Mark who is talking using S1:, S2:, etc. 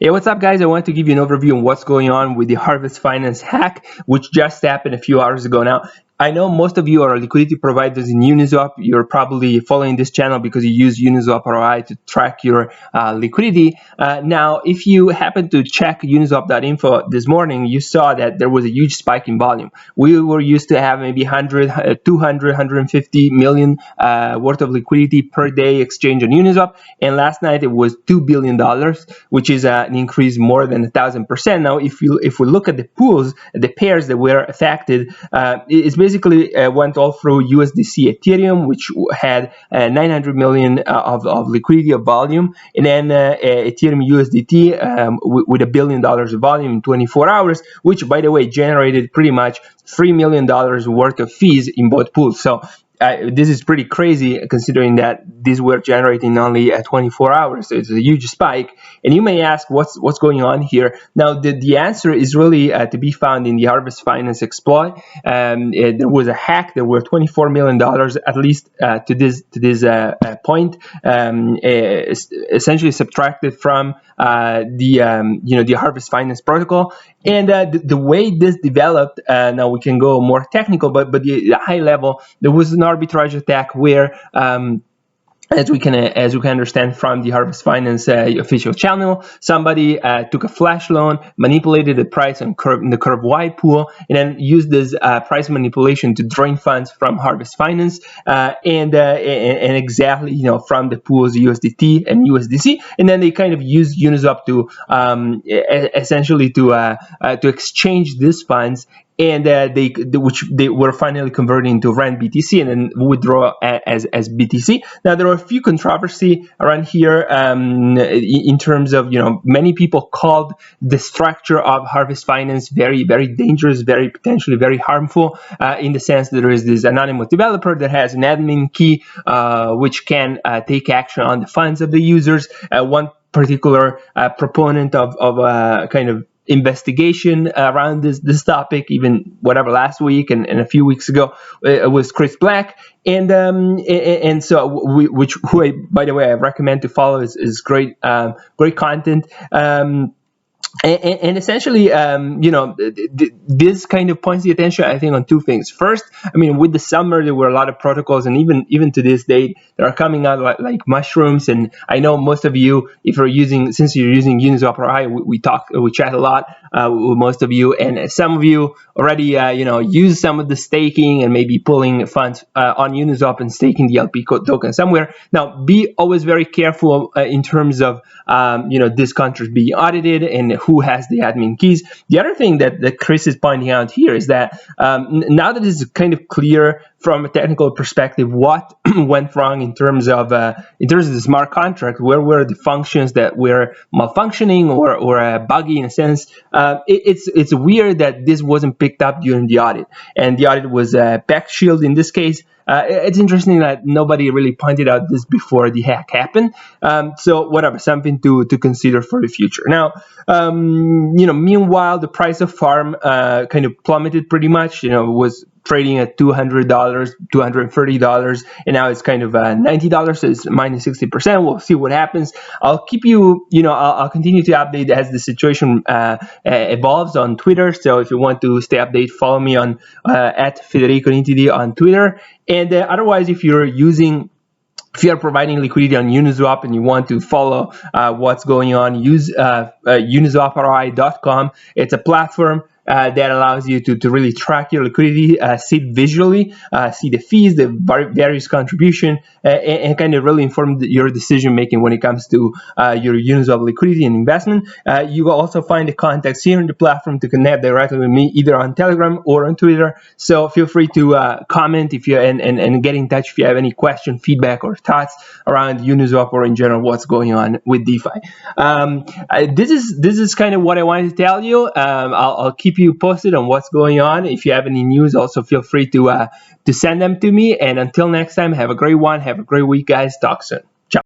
S1: Hey, what's up, guys? I want to give you an overview on what's going on with the Harvest Finance hack, which just happened a few hours ago now. I know most of you are liquidity providers in Uniswap. You're probably following this channel because you use Uniswap ROI to track your liquidity. Now, if you happen to check uniswap.info this morning, you saw that there was a huge spike in volume. We were used to have maybe 100, 200, 150 million worth of liquidity per day exchange on Uniswap, and last night it was $2 billion, which is an increase more than 1,000%. Now, if we look at the pools, the pairs that were affected, it's basically went all through USDC Ethereum, which had 900 million of liquidity of volume, and then Ethereum USDT with $1 billion of volume in 24 hours, which, by the way, generated pretty much $3 million worth of fees in both pools. So this is pretty crazy considering that these were generating only 24 hours. So it's a huge spike. And you may ask, what's going on here? Now, the answer is really to be found in the Harvest Finance exploit. There was a hack. There were $24 million, at least to this point, essentially subtracted from the Harvest Finance protocol. And the way this developed, now we can go more technical, but the high level, there was an arbitrage attack where as we can understand from the Harvest Finance official channel, somebody took a flash loan, manipulated the price in the curve Y pool, and then used this price manipulation to drain funds from Harvest Finance and exactly from the pools USDT and USDC, and then they kind of used Uniswap to essentially to exchange these funds, and which they were finally converting into Rand BTC and then withdraw as BTC. Now, there are a few controversy around here in terms of, many people called the structure of Harvest Finance very, very dangerous, very potentially very harmful, in the sense that there is this anonymous developer that has an admin key, which can take action on the funds of the users. One particular proponent of kind of investigation around this topic, even whatever last week and a few weeks ago, it was Chris Black, and so who I, by the way, I recommend to follow. Is great content. And essentially, this kind of points the attention, I think, on two things. First, I mean, with the summer, there were a lot of protocols, and even to this date, that are coming out like mushrooms. And I know most of you, since you're using Uniswap ROI, we chat a lot with most of you, and some of you already, use some of the staking and maybe pulling funds on Uniswap and staking the LP token somewhere. Now, be always very careful in terms of, this contract being audited and who has the admin keys. The other thing that Chris is pointing out here is that now that it's kind of clear from a technical perspective what went wrong in terms of the smart contract, where were the functions that were malfunctioning or buggy in a sense, it's weird that this wasn't picked up during the audit, and the audit was back shield in this case. It's interesting that nobody really pointed out this before the hack happened. So whatever, something to consider for the future. Now, meanwhile, the price of farm kind of plummeted pretty much. Was trading at $200, $230, and now it's kind of $90, so it's minus 60%. We'll see what happens. I'll keep you, I'll continue to update as the situation evolves on Twitter. So if you want to stay updated, follow me on at Federico Nitidi on Twitter. And otherwise, if you are providing liquidity on Uniswap and you want to follow what's going on, use uniswaproi.com. It's a platform that allows you to really track your liquidity, see it visually, see the fees, the various contribution, and kind of really inform your decision making when it comes to your Uniswap liquidity and investment. You will also find the contacts here in the platform to connect directly with me, either on Telegram or on Twitter. So feel free to comment if you and get in touch if you have any question, feedback, or thoughts around Uniswap or in general what's going on with DeFi. This is kind of what I wanted to tell you. I'll keep you posted on what's going on. If you have any news, also feel free to send them to me. And until next time, have a great one. Have a great week, guys. Talk soon.